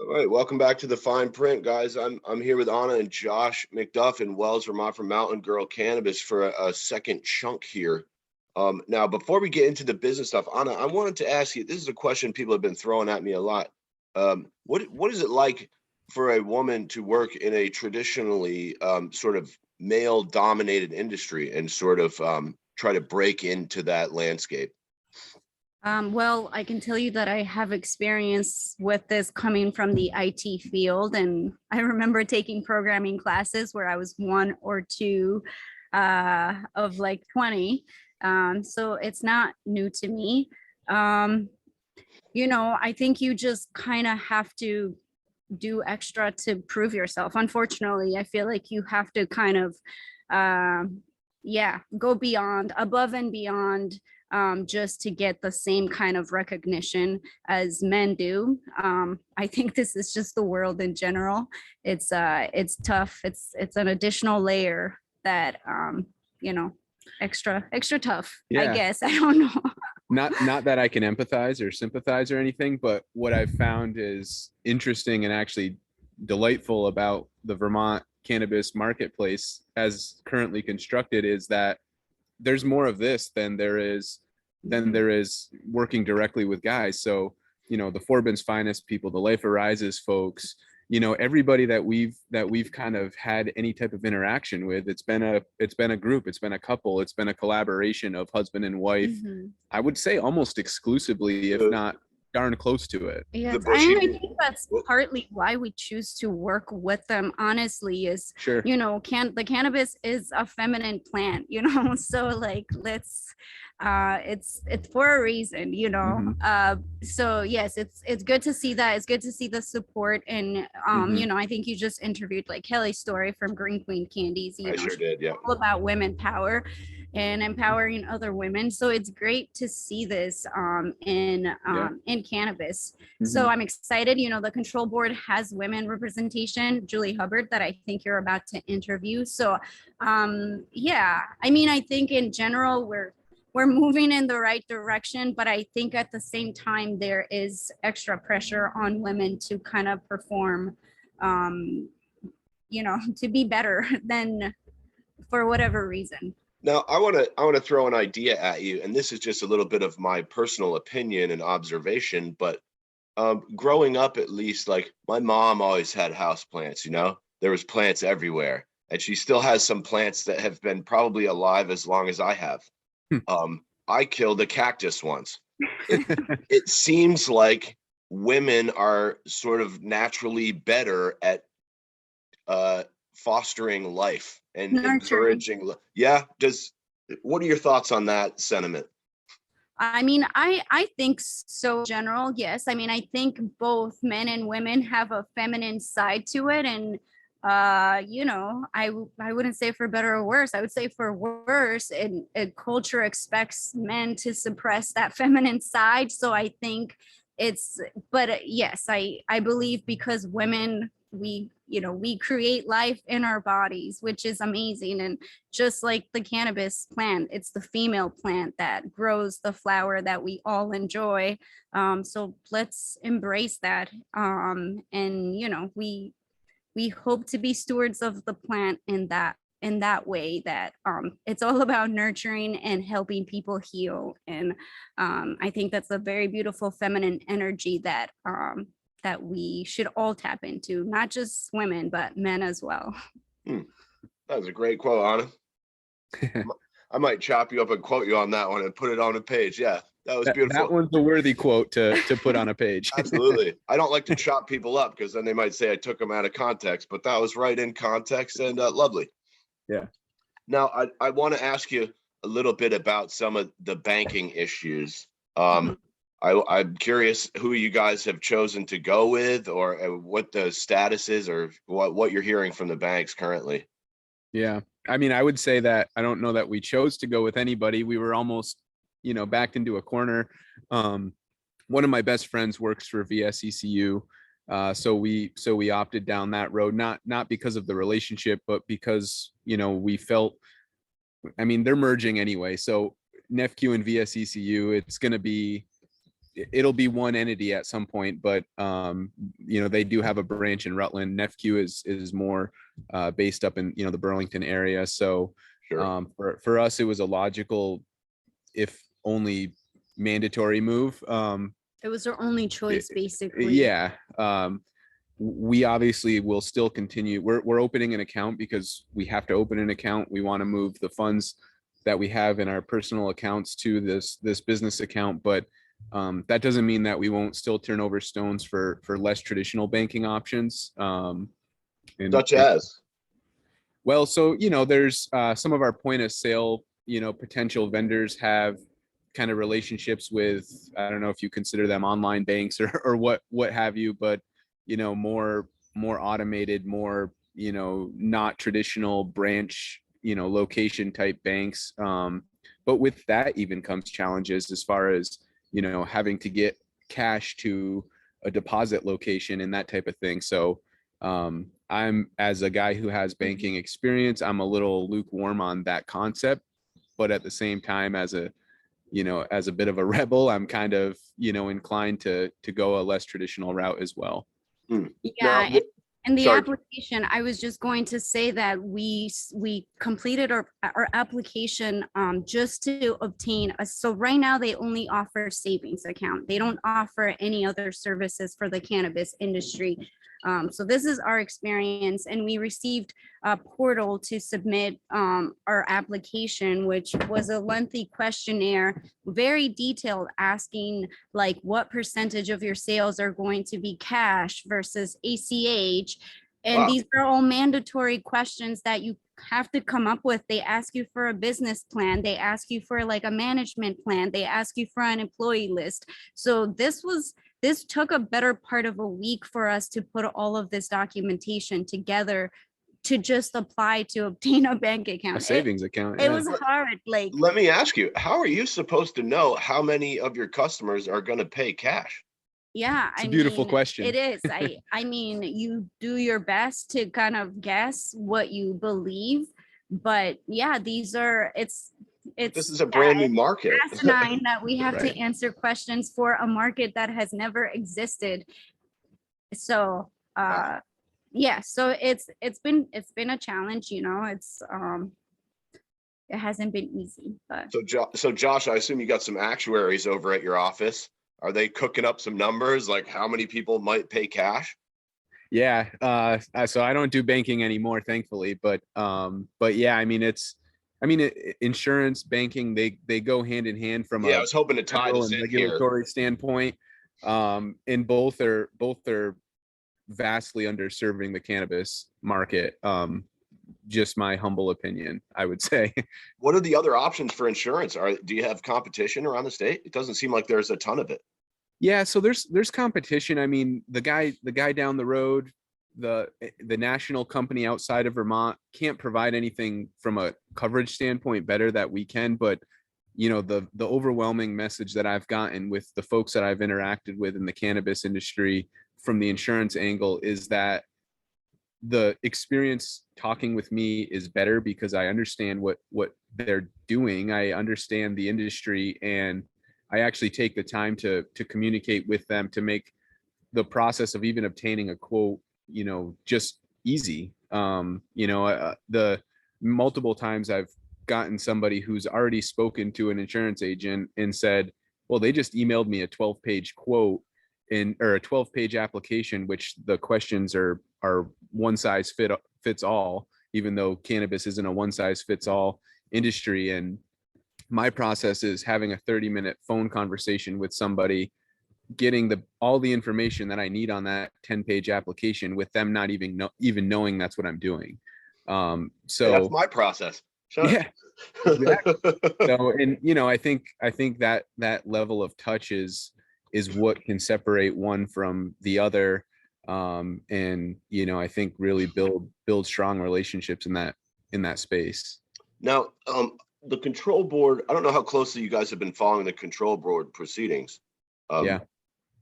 All right, welcome back to the Fine Print, guys. I'm here with Ana and Josh MacDuff in Wells, Vermont from Mountain Girl Cannabis for a second chunk here. Now, before we get into the business stuff, Ana, I wanted to ask you, this is a question people have been throwing at me a lot. What is it like for a woman to work in a traditionally sort of male-dominated industry and sort of try to break into that landscape? Well, I can tell you that I have experience with this coming from the IT field. And I remember taking programming classes where I was one or two of like 20. So it's not new to me. I think you just kind of have to do extra to prove yourself. Unfortunately, I feel like you have to kind of, go above and beyond just to get the same kind of recognition as men do. I think this is just the world in general. It's tough. It's an additional layer that extra tough. I guess. I don't know. Not that I can empathize or sympathize or anything, but what I've found is interesting and actually delightful about the Vermont cannabis marketplace as currently constructed is that there's more of this than there is working directly with guys. So, the Forbin's Finest people, the Life Arises folks, everybody that we've kind of had any type of interaction with, it's been a group, it's been a couple, it's been a collaboration of husband and wife. Mm-hmm. I would say almost exclusively, if not darn close to it. Yes, I think that's partly why we choose to work with them, honestly, is sure. The cannabis is a feminine plant, so like it's for a reason, Mm-hmm. So yes, it's good to see that. It's good to see the support. And mm-hmm. I think you just interviewed like Kelly Story from Green Queen Candies. I sure did, yeah. All about women power and empowering other women. So it's great to see this in cannabis. Mm-hmm. So I'm excited. The control board has women representation, Julie Hubbard, that I think you're about to interview. So I think in general we're moving in the right direction, but I think at the same time there is extra pressure on women to kind of perform, to be better than for whatever reason. Now, I want to throw an idea at you, and this is just a little bit of my personal opinion and observation, but growing up, at least, like my mom always had house plants, there was plants everywhere, and she still has some plants that have been probably alive as long as I have. I killed a cactus once. It seems like women are sort of naturally better at fostering life and encouraging. What are your thoughts on that sentiment? I think so. General, yes. I think both men and women have a feminine side to it, and I wouldn't say for better or worse. I would say for worse. And culture expects men to suppress that feminine side. So I think yes, I believe because women, we create life in our bodies, which is amazing. And just like the cannabis plant, it's the female plant that grows the flower that we all enjoy. So let's embrace that. We hope to be stewards of the plant in that way, that it's all about nurturing and helping people heal. And I think that's a very beautiful feminine energy that we should all tap into, not just women, but men as well. That was a great quote, Ana. I might chop you up and quote you on that one and put it on a page. Yeah, that was beautiful. That one's a worthy quote to put on a page. Absolutely. I don't like to chop people up because then they might say I took them out of context, but that was right in context and lovely. Yeah. Now, I want to ask you a little bit about some of the banking issues. I'm curious who you guys have chosen to go with, or what the status is, or what you're hearing from the banks currently. Yeah. I would say that I don't know that we chose to go with anybody. We were almost, backed into a corner. One of my best friends works for VSECU. So we opted down that road, not because of the relationship, but because, we felt, they're merging anyway. So NEFCU and VSECU, it's going to be it'll be one entity at some point, but they do have a branch in Rutland. Nefq is more based up in the Burlington area. So Sure. for us, it was a logical, if only mandatory move. It was our only choice, basically. Yeah. We obviously will still continue. We're opening an account because we have to open an account. We want to move the funds that we have in our personal accounts to this business account, but that doesn't mean that we won't still turn over stones for less traditional banking options. Such as? Well, so there's some of our point of sale, potential vendors have kind of relationships with, I don't know if you consider them online banks or what have you, but more automated, more not traditional branch location type banks. But with that even comes challenges as far as having to get cash to a deposit location and that type of thing. So I'm, as a guy who has banking experience, I'm a little lukewarm on that concept, but at the same time, as a bit of a rebel, I'm kind of inclined to go a less traditional route as well. Yeah. Now, And the sorry. application, I was just going to say that we completed our application just to obtain so right now they only offer savings account. They don't offer any other services for the cannabis industry. So this is our experience, and we received a portal to submit our application, which was a lengthy questionnaire, very detailed, asking like what percentage of your sales are going to be cash versus ACH. And Wow. these are all mandatory questions that you have to come up with. They ask you for a business plan. They ask you for like a management plan. They ask you for an employee list. So this took a better part of a week for us to put all of this documentation together to just apply to obtain a bank account. A savings account. It was hard. Like, let me ask you, how are you supposed to know how many of your customers are going to pay cash? yeah, It's a beautiful question. It is. I mean, you do your best to kind of guess what you believe, but yeah, this is a brand new market. asinine that we have to Right. answer questions for a market that has never existed. So Wow. yeah, so it's been a challenge, it hasn't been easy, but So Josh, I assume you got some actuaries over at your office. Are they cooking up some numbers, like how many people might pay cash? Yeah. So I don't do banking anymore, thankfully, but yeah, I mean, insurance, banking, they go hand in hand from Yeah, I a was hoping to tie federal this and in here. regulatory standpoint. And both are vastly underserving the cannabis market. Just my humble opinion, I would say. What are the other options for insurance? Do you have competition around the state? It doesn't seem like there's a ton of it. Yeah, so there's competition. I mean, the guy down the road, the national company outside of Vermont can't provide anything from a coverage standpoint better that we can, but the overwhelming message that I've gotten with the folks that I've interacted with in the cannabis industry from the insurance angle is that the experience talking with me is better because I understand what they're doing. I understand the industry, and I actually take the time to communicate with them to make the process of even obtaining a quote, just easy. The multiple times I've gotten somebody who's already spoken to an insurance agent and said, well, they just emailed me a 12-page quote or a 12-page application, which the questions are one size fits all, even though cannabis isn't a one size fits all industry. And my process is having a 30-minute phone conversation with somebody, getting all the information that I need on that 10-page application with them not even knowing that's what I'm doing. So hey, that's my process. Yeah. Exactly. So, and I think that level of touch is what can separate one from the other. And I think really build strong relationships in that space. Now, the control board, I don't know how closely you guys have been following the control board proceedings. Yeah.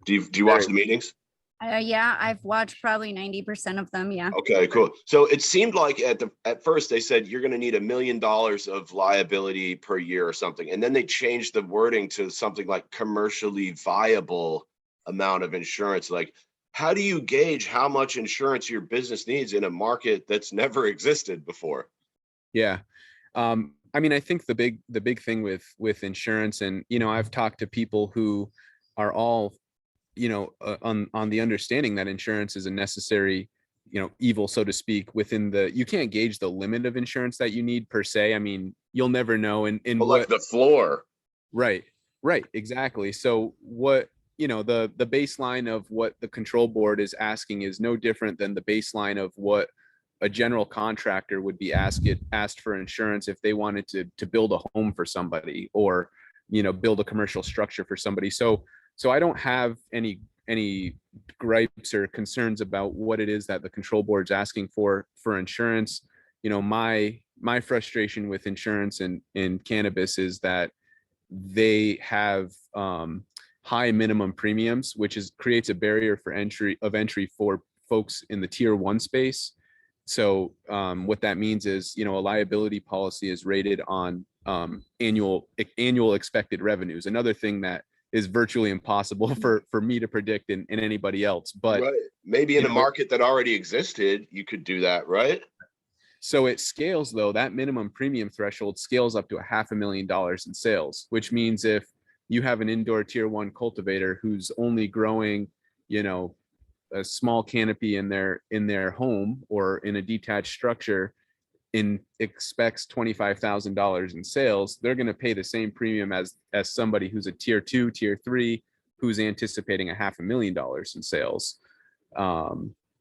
Do you watch the meetings? Yeah, I've watched probably 90% of them. Yeah. Okay, cool. So it seemed like at first they said you're going to need $1 million of liability per year or something, and then they changed the wording to something like commercially viable amount of insurance. Like, how do you gauge how much insurance your business needs in a market that's never existed before? Yeah. I mean, I think the big thing with insurance, and I've talked to people who are all on the understanding that insurance is a necessary evil, so to speak. You can't gauge the limit of insurance that you need per se. I mean, you'll never know in But like what. the floor. Right, exactly. So what, the baseline of what the control board is asking is no different than the baseline of what a general contractor would be asked for insurance if they wanted to build a home for somebody, or build a commercial structure for somebody. So I don't have any gripes or concerns about what it is that the control board's asking for insurance. My frustration with insurance in cannabis is that they have high minimum premiums, which creates a barrier for entry for folks in the tier 1 space. So what that means is, a liability policy is rated on annual expected revenues. Another thing that is virtually impossible for me to predict in anybody else. But Right. Maybe in a market that already existed, you could do that, right? so it scales, though. That minimum premium threshold scales up to $500,000 in sales, which means if you have an indoor tier 1 cultivator who's only growing, a small canopy in their home or in a detached structure, expects $25,000 in sales, they're going to pay the same premium as somebody who's a tier 2, tier 3, who's anticipating $500,000 in sales.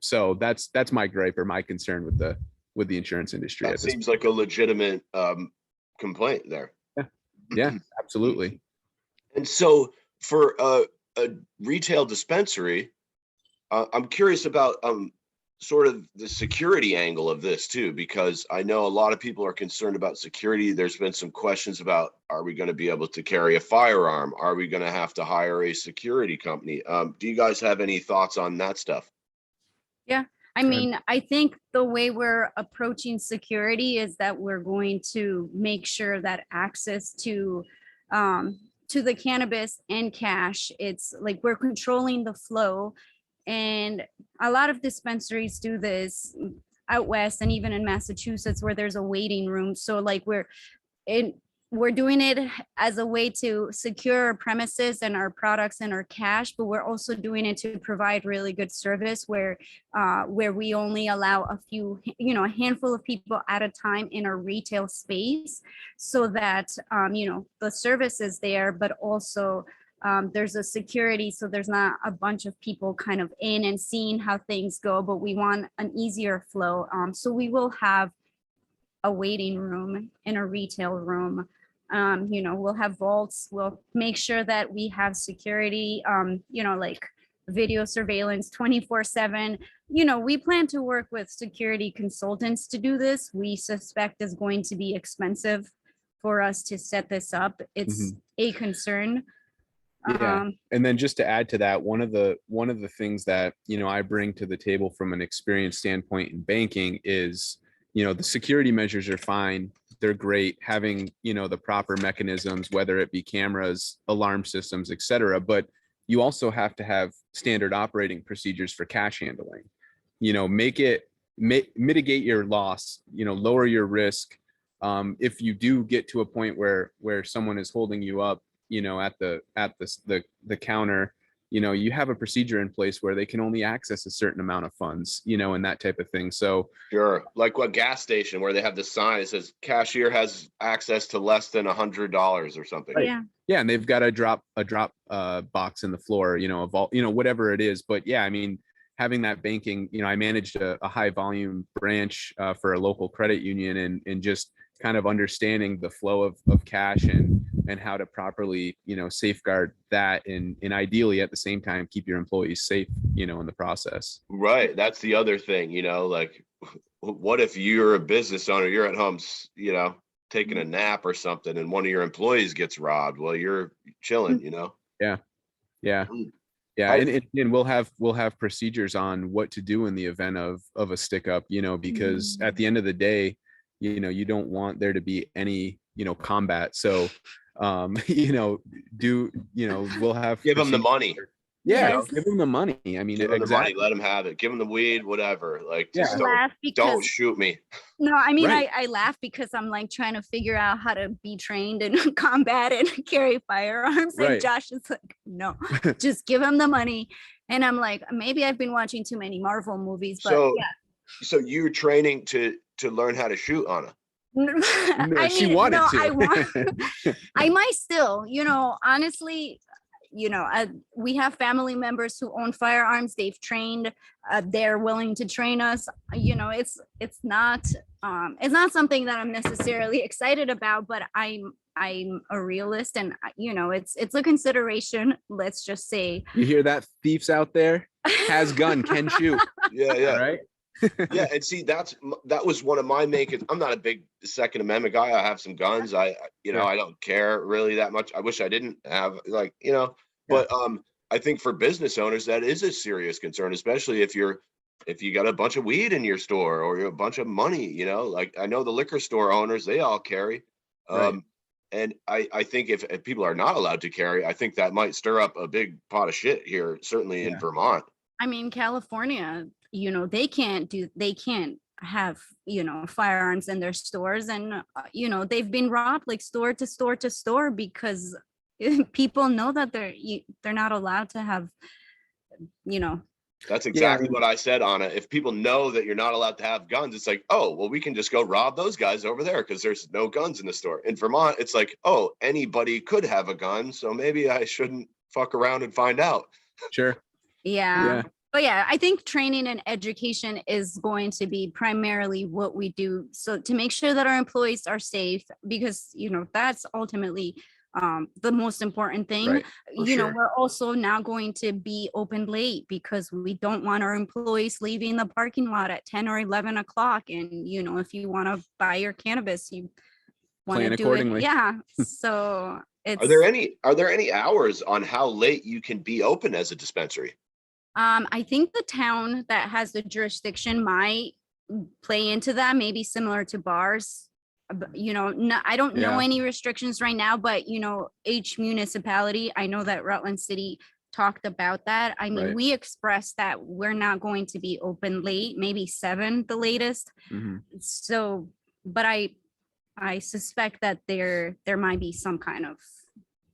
So that's my gripe or my concern with the insurance industry. That seems like a legitimate complaint there. Yeah, absolutely. And so for a retail dispensary, I'm curious about sort of the security angle of this too, because I know a lot of people are concerned about security. There's been some questions about, are we going to be able to carry a firearm? Are we going to have to hire a security company? Do you guys have any thoughts on that stuff? Yeah. I mean, I think the way we're approaching security is that we're going to make sure that access to the cannabis and cash, it's like we're controlling the flow. And a lot of dispensaries do this out west and even in Massachusetts, where there's a waiting room. So like we're doing it as a way to secure our premises and our products and our cash, but we're also doing it to provide really good service where we only allow a handful of people at a time in a retail space, so that the service is there, but also there's a security, so there's not a bunch of people kind of in and seeing how things go, but we want an easier flow. So we will have a waiting room in a retail room. We'll have vaults. We'll make sure that we have security, like video surveillance 24/7. We plan to work with security consultants to do this. We suspect is going to be expensive for us to set this up. It's a concern. Yeah. And then just to add to that, one of the things that, I bring to the table from an experience standpoint in banking is, the security measures are fine. They're great, having, the proper mechanisms, whether it be cameras, alarm systems, et cetera. But you also have to have standard operating procedures for cash handling. Mitigate your loss, lower your risk. If you do get to a point where someone is holding you up, at the counter, you have a procedure in place where they can only access a certain amount of funds, and that type of thing. So sure, like what gas station where they have the sign that says cashier has access to less than $100 or something. Right. Yeah, and they've got a drop box in the floor, a vault, whatever it is. But yeah, I mean, having that banking, I managed a high volume branch for a local credit union, and just kind of understanding the flow of cash and how to properly, safeguard that, and ideally at the same time keep your employees safe, in the process. Right. That's the other thing, like what if you're a business owner, you're at home, taking a nap or something, and one of your employees gets robbed? Well, you're chilling, Yeah. Yeah, and we'll have procedures on what to do in the event of a stick up, because at the end of the day, you don't want there to be any, combat. So, we'll have give them the money. Yeah, Yes. give them the money. I mean, Give them the money, exactly. let them have it. Give them the weed, whatever. Like, Yeah. just Laugh don't because shoot me. no, I mean, Right. I laugh because I'm like trying to figure out how to be trained in combat and carry firearms. And Right. Josh is like, no, just give him the money. And I'm like, maybe I've been watching too many Marvel movies, but So, yeah. so you're training to learn how to shoot, Ana? No, I she mean, wanted no, to. I want, I might still, honestly, we have family members who own firearms. They've trained, they're willing to train us. It's not something that I'm necessarily excited about, but I'm a realist, and it's a consideration. Let's just say. You hear that, thieves out there? Has gun, can shoot. Yeah. All right. Yeah, and see, that was one of my main. I'm not a big Second Amendment guy. I have some guns. I don't care really that much. I wish I didn't have, but I think for business owners that is a serious concern, especially if you got a bunch of weed in your store or a bunch of money. Like I know the liquor store owners, they all carry. Right. And I think if people are not allowed to carry, I think that might stir up a big pot of shit here, certainly in Vermont. I mean, California, they can't have, firearms in their stores. And, they've been robbed like store to store to store because people know that they're not allowed to have, That's exactly what I said, Ana. If people know that you're not allowed to have guns, it's like, oh, well, we can just go rob those guys over there because there's no guns in the store. In Vermont, it's like, oh, anybody could have a gun, so maybe I shouldn't fuck around and find out. Sure. Yeah. But yeah, I think training and education is going to be primarily what we do. So to make sure that our employees are safe, because, that's ultimately the most important thing. Right. Sure. We're also now going to be open late because we don't want our employees leaving the parking lot at 10 or 11 o'clock. And, if you want to buy your cannabis, you want to do accordingly. it. Yeah. So it's. Are there any hours on how late you can be open as a dispensary? I think the town that has the jurisdiction might play into that, maybe similar to bars. I don't know any restrictions right now, but each municipality, I know that Rutland City talked about that. I mean, we expressed that we're not going to be open late, maybe 7 the latest. Mm-hmm. So, but I suspect that there might be some kind of.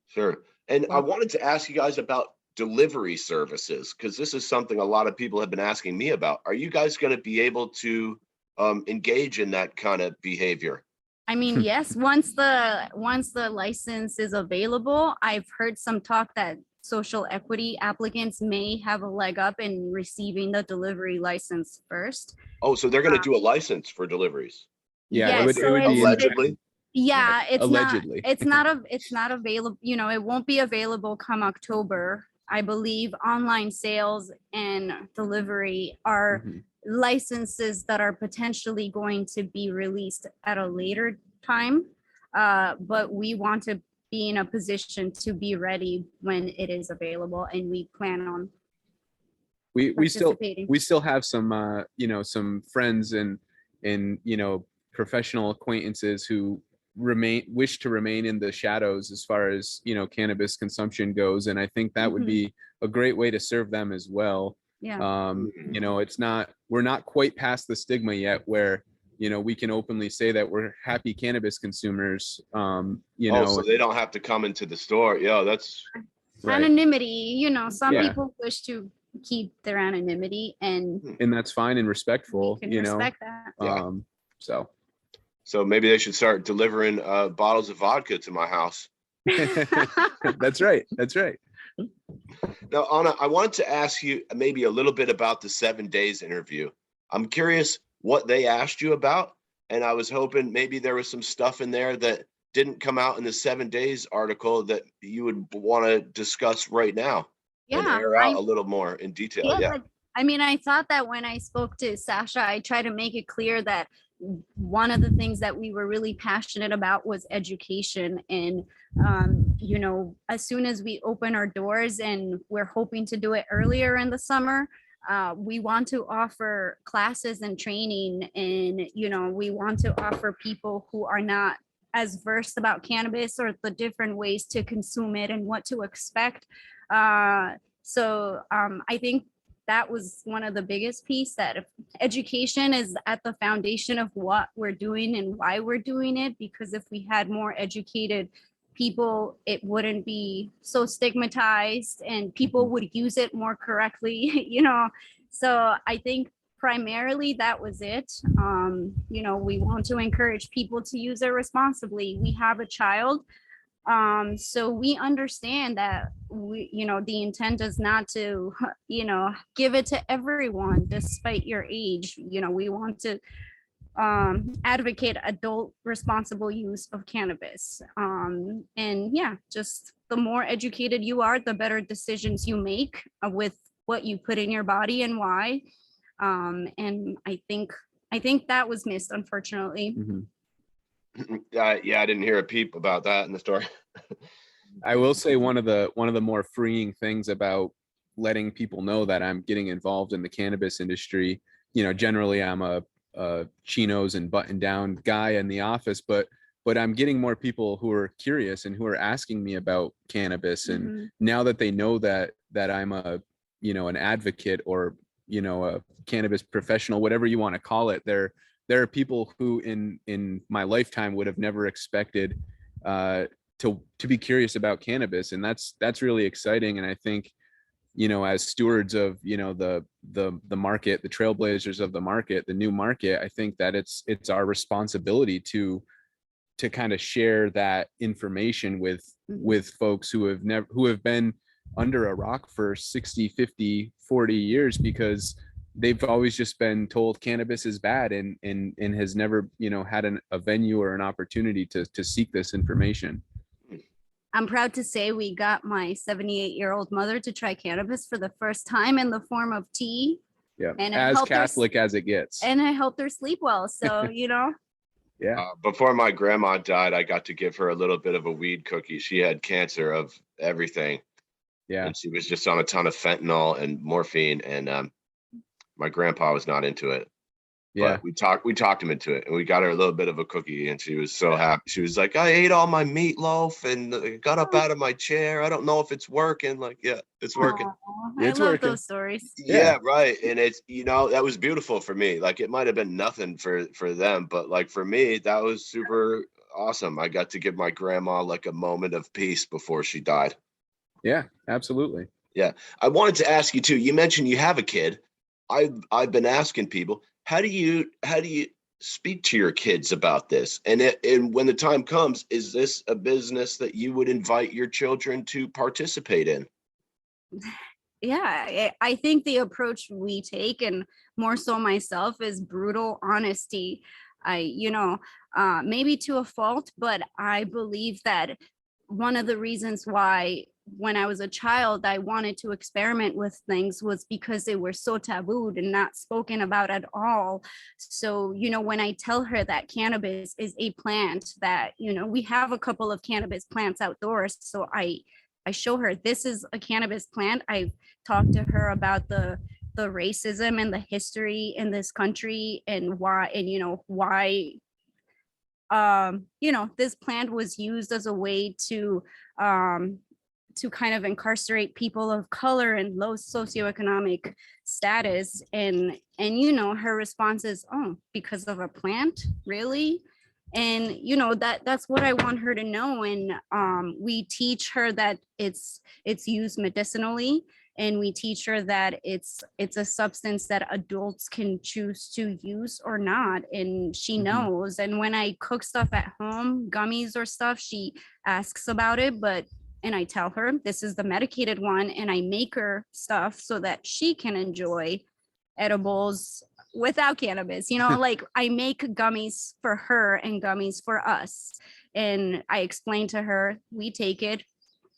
Sure. And I wanted to ask you guys about delivery services, because this is something a lot of people have been asking me about. Are you guys going to be able to engage in that kind of behavior? I mean, yes, once the license is available, I've heard some talk that social equity applicants may have a leg up in receiving the delivery license first. Oh, so they're going to do a license for deliveries? Yeah, it would be allegedly. Yeah, it's allegedly. It's not available. It won't be available come October. I believe online sales and delivery are licenses that are potentially going to be released at a later time. But we want to be in a position to be ready when it is available, and we plan on. We still have some some friends and professional acquaintances who wish to remain in the shadows as far as cannabis consumption goes, and I think that would be a great way to serve them as well. We're not quite past the stigma yet where we can openly say that we're happy cannabis consumers. So they don't have to come into the store. That's right. Anonymity. Some people wish to keep their anonymity, and that's fine and respectful. Respect that. So maybe they should start delivering bottles of vodka to my house. That's right. Now, Ana, I wanted to ask you maybe a little bit about the 7 days interview. I'm curious what they asked you about, and I was hoping maybe there was some stuff in there that didn't come out in the 7 days article that you would want to discuss right now and air out a little more in detail. I mean, I thought that when I spoke to Sasha, I tried to make it clear that one of the things that we were really passionate about was education. And, you know, as soon as we open our doors, and we're hoping to do it earlier in the summer, we want to offer classes and training. And, you know, we want to offer people who are not as versed about cannabis or the different ways to consume it and what to expect. I think that was one of the biggest piece, that education is at the foundation of what we're doing and why we're doing it. Because if we had more educated people, it wouldn't be so stigmatized and people would use it more correctly, you know. So I think primarily that was it. You know, we want to encourage people to use it responsibly. We have a child, so we understand that the intent is not to, give it to everyone despite your age. You know, we want to advocate adult responsible use of cannabis. And yeah, just the more educated you are, the better decisions you make with what you put in your body and why. And I think that was missed, unfortunately. Mm-hmm. Yeah, I didn't hear a peep about that in the story. I will say one of the more freeing things about letting people know that I'm getting involved in the cannabis industry. You know, generally I'm a chinos and button down guy in the office, but I'm getting more people who are curious and who are asking me about cannabis. And Mm-hmm. now that they know that I'm a, an advocate, or, a cannabis professional, whatever you want to call it, there are people who in my lifetime would have never expected to be curious about cannabis. And that's really exciting. And I think, as stewards of, the market, the trailblazers of the market, the new market, I think that it's our responsibility to kind of share that information with folks who have been under a rock for 60, 50, 40 years, because they've always just been told cannabis is bad and has never, had a venue or an opportunity to seek this information. I'm proud to say we got my 78-year-old mother to try cannabis for the first time in the form of tea. Yeah, and as Catholic as it gets. And it helped her sleep well. So, Yeah. Before my grandma died, I got to give her a little bit of a weed cookie. She had cancer of everything. Yeah. And she was just on a ton of fentanyl and morphine. And my grandpa was not into it. Yeah. But we talked him into it, and we got her a little bit of a cookie, and she was so happy. She was like, I ate all my meatloaf and got up out of my chair. I don't know if it's working. Like, yeah, it's working. I love those stories. Yeah, right. And it's, that was beautiful for me. Like, it might have been nothing for them, but like for me, that was super awesome. I got to give my grandma like a moment of peace before she died. Yeah, absolutely. Yeah. I wanted to ask you too. You mentioned you have a kid. I've been asking people, how do you speak to your kids about this? And when the time comes, is this a business that you would invite your children to participate in? Yeah, I think the approach we take, and more so myself, is brutal honesty. Maybe to a fault, but I believe that one of the reasons why when I was a child, I wanted to experiment with things was because they were so tabooed and not spoken about at all. So, when I tell her that cannabis is a plant, that, we have a couple of cannabis plants outdoors. So I show her this is a cannabis plant. I've talked to her about the racism and the history in this country, and why, this plant was used as a way to kind of incarcerate people of color and low socioeconomic status. And her response is, oh, because of a plant, really? And that's what I want her to know. And we teach her that it's used medicinally, and we teach her that it's a substance that adults can choose to use or not, and she knows. And when I cook stuff at home, gummies or stuff, she asks about it, and I tell her this is the medicated one, and I make her stuff so that she can enjoy edibles without cannabis. Like, I make gummies for her and gummies for us, and I explain to her we take it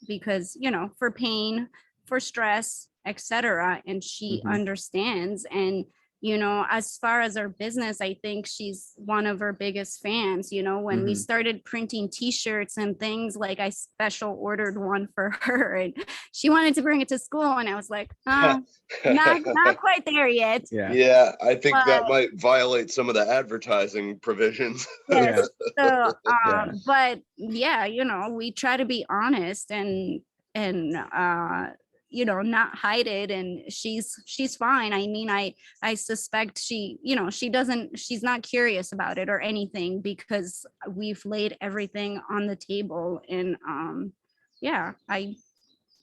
because for pain, for stress, etc. And she understands. And as far as our business, I think she's one of our biggest fans. When we started printing t-shirts and things, like I special ordered one for her and she wanted to bring it to school. And I was like, oh, not quite there yet. Yeah, I think that But might violate some of the advertising provisions. yes. So, but yeah, we try to be honest and not hide it. And she's fine. I mean, I suspect she's not curious about it or anything, because we've laid everything on the table. And yeah,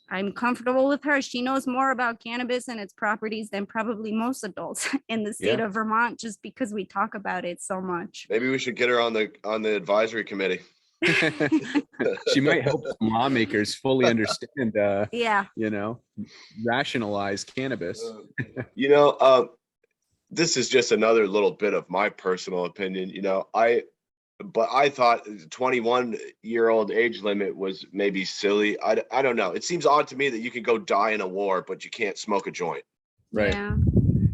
I'm comfortable with her. She knows more about cannabis and its properties than probably most adults in the state of Vermont, just because we talk about it so much. Maybe we should get her on the advisory committee. She might help lawmakers fully understand rationalize cannabis. This is just another little bit of my personal opinion. I thought 21-year-old age limit was maybe silly. I don't know. It seems odd to me that you can go die in a war, but you can't smoke a joint. Right.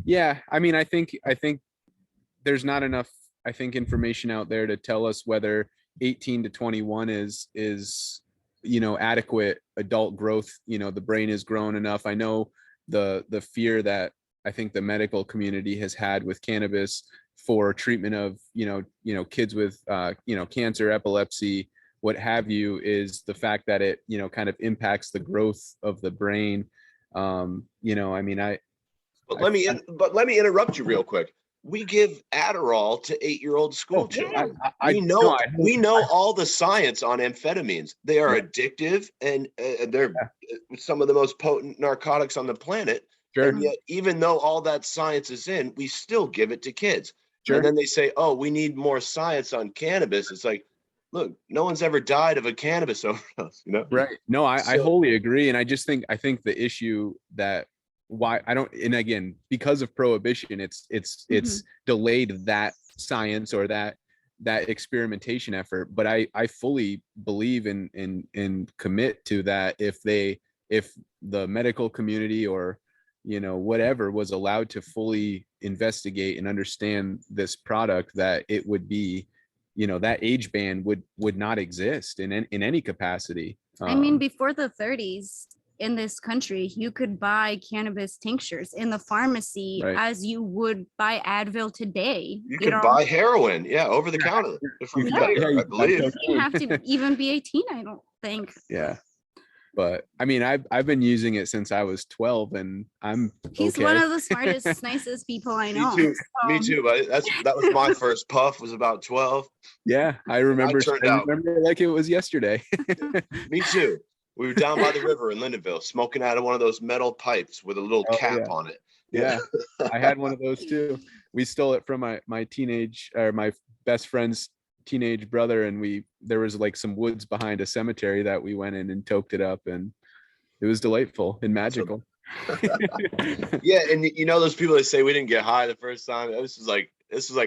Yeah. I mean, I think there's not enough, information out there to tell us whether 18 to 21 is adequate adult growth. The brain is grown enough. I know the fear that I think the medical community has had with cannabis for treatment of kids with cancer, epilepsy, what have you, is the fact that it kind of impacts the growth of the brain. Let me interrupt you real quick. We give Adderall to 8-year-old school children. We know all the science on amphetamines. They are addictive, and they're some of the most potent narcotics on the planet. Sure. And yet, even though all that science is in, we still give it to kids. Sure. And then they say, "Oh, we need more science on cannabis." It's like, look, no one's ever died of a cannabis overdose. Right? No, I wholly agree, and I think the issue that why I don't, and again, because of prohibition, it's delayed that science or that experimentation effort. But I fully believe and commit to that. If the medical community or whatever was allowed to fully investigate and understand this product, that it would be, that age band would not exist in any capacity. I mean, before the 30s in this country, you could buy cannabis tinctures in the pharmacy as you would buy Advil today. You could buy heroin, over the counter. I believe. You didn't have to even be 18, I don't think. Yeah. But I mean, I've been using it since I was 12, and he's one of the smartest, nicest people I know. Me too. But that was my first puff. Was about 12. Yeah, I remember like it was yesterday. Me too. We were down by the river in Lindenville, smoking out of one of those metal pipes with a little cap on it. Yeah, I had one of those too. We stole it from my best friend's teenage brother, and there was like some woods behind a cemetery that we went in and toked it up, and it was delightful and magical. Yeah, and those people that say we didn't get high the first time, this was like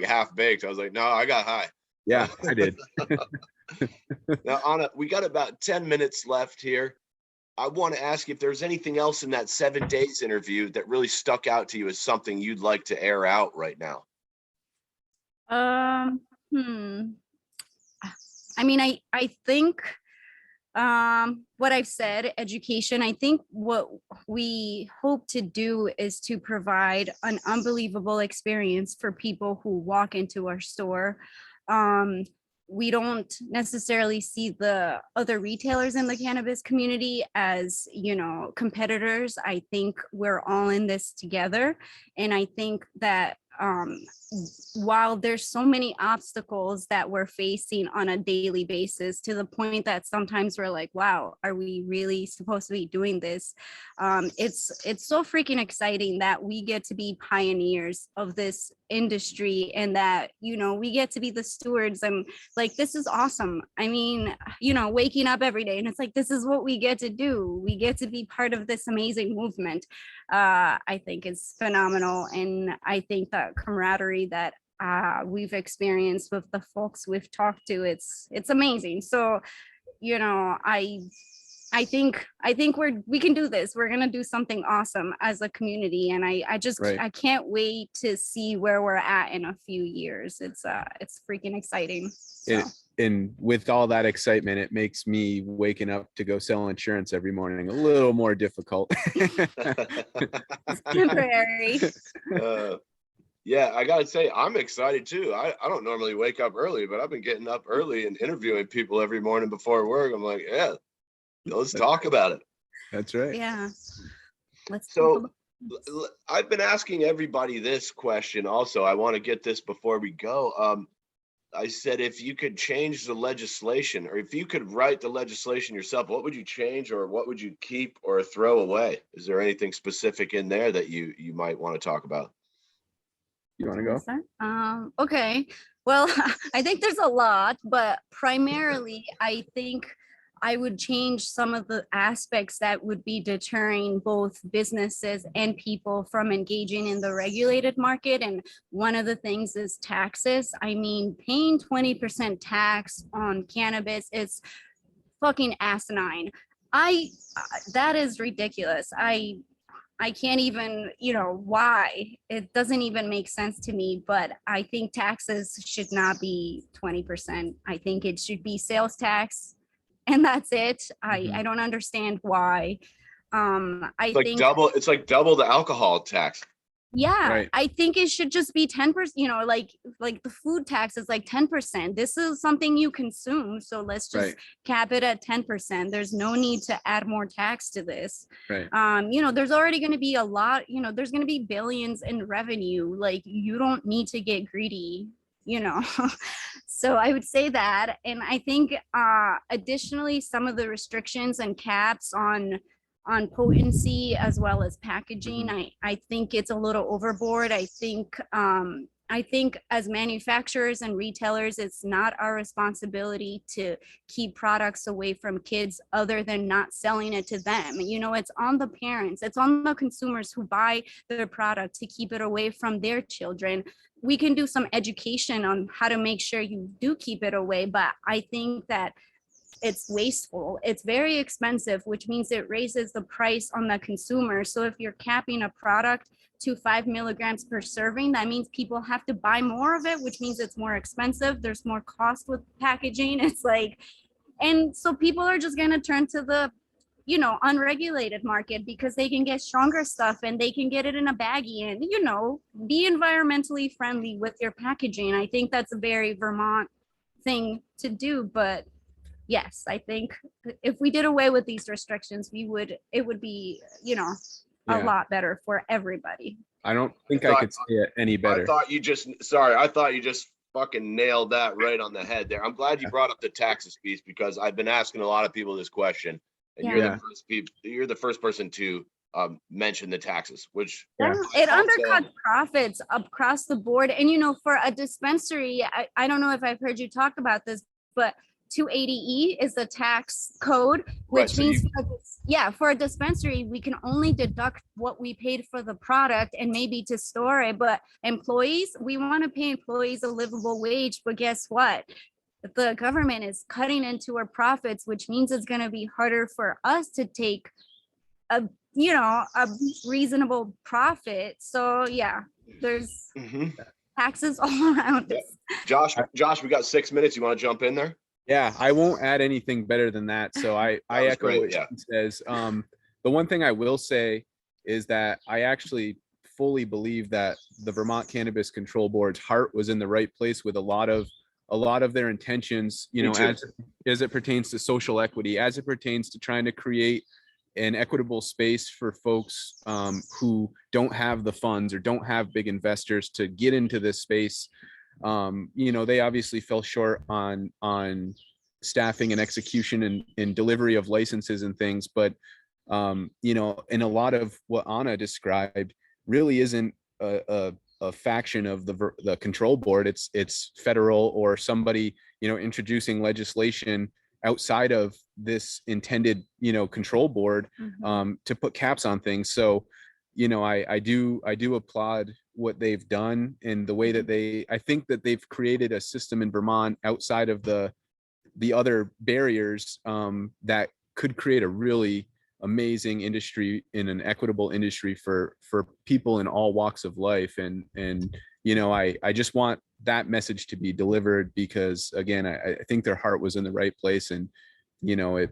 half baked. I was like, no, I got high. Yeah, I did. Now, Ana, we got about 10 minutes left here. I want to ask you if there's anything else in that 7 days interview that really stuck out to you as something you'd like to air out right now. I mean, I think what I've said, education, I think what we hope to do is to provide an unbelievable experience for people who walk into our store. We don't necessarily see the other retailers in the cannabis community as, competitors. I think we're all in this together. And I think that while there's so many obstacles that we're facing on a daily basis, to the point that sometimes we're like, wow, are we really supposed to be doing this? It's so freaking exciting that we get to be pioneers of this industry, and that we get to be the stewards. I'm like, this is awesome. I mean, waking up every day and it's like, this is what we get to do. We get to be part of this amazing movement. I think is phenomenal, and I think that camaraderie that we've experienced with the folks we've talked to, it's amazing. So I I think we can do this. We're gonna do something awesome as a community, and Right. I can't wait to see where we're at in a few years. It's freaking exciting. So. And with all that excitement, it makes me waking up to go sell insurance every morning a little more difficult. Temporary. Yeah, I gotta say, I'm excited too. I don't normally wake up early, but I've been getting up early and interviewing people every morning before work. I'm like, yeah, let's talk about it. That's right. Yeah. Let's So I've been asking everybody this question also. I want to get this before we go. I said, if you could change the legislation, or if you could write the legislation yourself, what would you change, or what would you keep or throw away? Is there anything specific in there that you might want to talk about? You want to go? Okay. Well, I think there's a lot, but primarily I think I would change some of the aspects that would be deterring both businesses and people from engaging in the regulated market. And one of the things is taxes. I mean, paying 20% tax on cannabis is fucking asinine. That is ridiculous. I can't even, why. It doesn't even make sense to me, but I think taxes should not be 20%. I think it should be sales tax, and that's it. I don't understand why. It's like double the alcohol tax. Yeah, Right. I think it should just be 10%, like the food tax is like 10%. This is something you consume, so let's just cap it at 10%. There's no need to add more tax to this. Right. There's already going to be a lot, there's going to be billions in revenue. Like, you don't need to get greedy, So I would say that. And I think additionally, some of the restrictions and caps on potency as well as packaging, I think it's a little overboard. I think as manufacturers and retailers, it's not our responsibility to keep products away from kids other than not selling it to them. It's on the parents, it's on the consumers who buy their product to keep it away from their children. We can do some education on how to make sure you do keep it away, but I think that it's wasteful. It's very expensive, which means it raises the price on the consumer. So if you're capping a product to 5 milligrams per serving, that means people have to buy more of it, which means it's more expensive. There's more cost with packaging. And so people are just going to turn to the unregulated market because they can get stronger stuff and they can get it in a baggie and be environmentally friendly with your packaging. I think that's a very Vermont thing to do, but yes, I think if we did away with these restrictions, it would be, a lot better for everybody. I don't think I could say it any better. I thought you just fucking nailed that right on the head there. I'm glad you brought up the taxes piece, because I've been asking a lot of people this question, and you're the first person to mention the taxes, which it undercuts profits across the board. And for a dispensary, I don't know if I've heard you talk about this, but 280E is the tax code, which means for a dispensary, we can only deduct what we paid for the product and maybe to store it. But employees, we want to pay employees a livable wage. But guess what? The government is cutting into our profits, which means it's going to be harder for us to take a reasonable profit. So there's taxes all around us. Josh, we got 6 minutes. You want to jump in there? Yeah, I won't add anything better than that. So I echo what she says. The one thing I will say is that I actually fully believe that the Vermont Cannabis Control Board's heart was in the right place with a lot of their intentions, as it pertains to social equity, as it pertains to trying to create an equitable space for folks who don't have the funds or don't have big investors to get into this space. They obviously fell short on staffing and execution and delivery of licenses and things, but and a lot of what Ana described really isn't a faction of the control board. It's federal or somebody introducing legislation outside of this intended control board to put caps on things. So I do applaud what they've done and the way that I think that they've created a system in Vermont outside of the other barriers that could create a really amazing industry in an equitable industry for people in all walks of life. And you know, I just want that message to be delivered, because again, I think their heart was in the right place. And you know,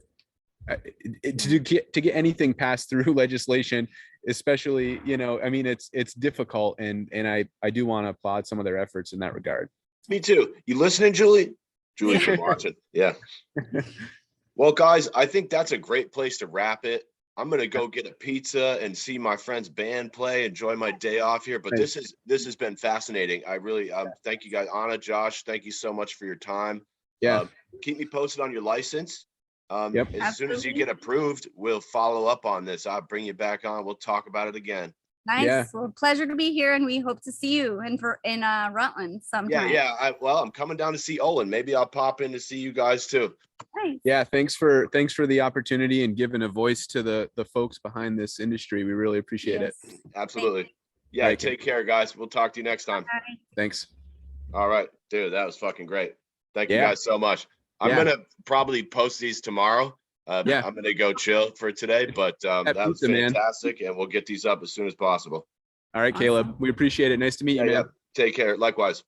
to get anything passed through legislation, especially, you know, I mean, it's difficult, and I do want to applaud some of their efforts in that regard. Me too. You listening, Julie? Julie's from watching. Yeah. Well, guys, I think that's a great place to wrap it. I'm gonna go get a pizza and see my friend's band play, enjoy my day off here. But this has been fascinating. I really thank you guys. Ana, Josh, thank you so much for your time. Yeah. Keep me posted on your license. Yep. As soon as you get approved, we'll follow up on this. I'll bring you back on. We'll talk about it again. Nice. Yeah. Well, pleasure to be here, and we hope to see you in Rutland sometime. Yeah. I'm coming down to see Olin. Maybe I'll pop in to see you guys too. Nice. Yeah. Thanks for the opportunity and giving a voice to the folks behind this industry. We really appreciate it. Absolutely. Yeah. Thank take care, guys. We'll talk to you next time. Bye. Thanks. All right, dude. That was fucking great. Thank you guys so much. I'm gonna probably post these tomorrow. I'm gonna go chill for today, but that was fantastic, and we'll get these up as soon as possible. All right, Caleb. We appreciate it. Nice to meet you, man. Take care. Likewise.